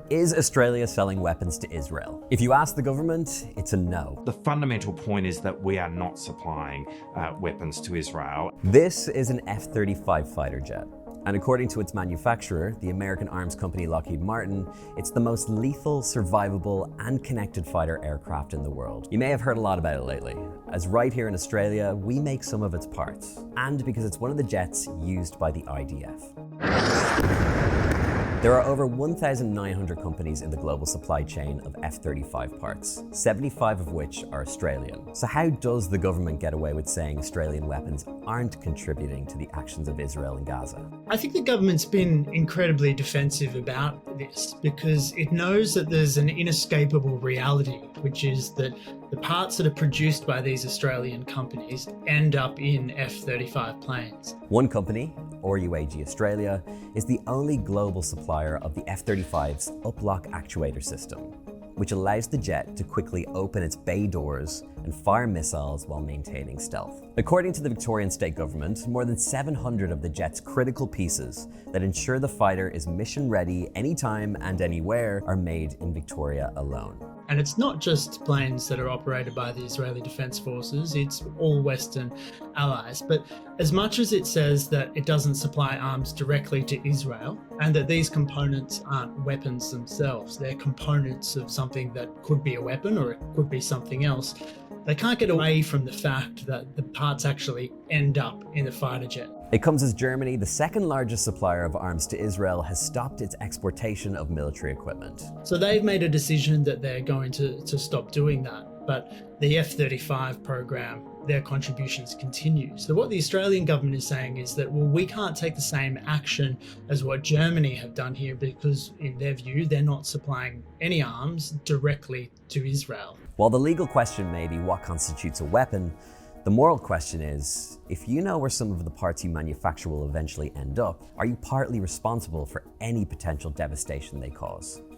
Is Australia selling weapons to Israel? If you ask the government, it's a no. The fundamental point is that we are not supplying weapons to Israel. This is an F-35 fighter jet. And according to its manufacturer, the American arms company Lockheed Martin, it's the most lethal, survivable, and connected fighter aircraft in the world. You may have heard a lot about it lately, as right here in Australia, we make some of its parts, and because it's one of the jets used by the IDF. There are over 1,900 companies in the global supply chain of F-35 parts, 75 of which are Australian. So how does the government get away with saying Australian weapons aren't contributing to the actions of Israel in Gaza? I think the government's been incredibly defensive about this because it knows that there's an inescapable reality, which is that the parts that are produced by these Australian companies end up in F-35 planes. One company, RUAG Australia, is the only global supplier of the F-35's uplock actuator system, which allows the jet to quickly open its bay doors and fire missiles while maintaining stealth. According to the Victorian state government, more than 700 of the jet's critical pieces that ensure the fighter is mission ready anytime and anywhere are made in Victoria alone. And it's not just planes that are operated by the Israeli Defence Forces, it's all Western allies. But as much as it says that it doesn't supply arms directly to Israel, and that these components aren't weapons themselves, they're components of something that could be a weapon or it could be something else, they can't get away from the fact that the parts actually end up in the fighter jet. It comes as Germany, the second largest supplier of arms to Israel, has stopped its exportation of military equipment. So they've made a decision that they're going to stop doing that. But the F-35 program, their contributions continue. So what the Australian government is saying is that, well, we can't take the same action as what Germany have done here because in their view, they're not supplying any arms directly to Israel. While the legal question may be what constitutes a weapon, the moral question is, if you know where some of the parts you manufacture will eventually end up, are you partly responsible for any potential devastation they cause?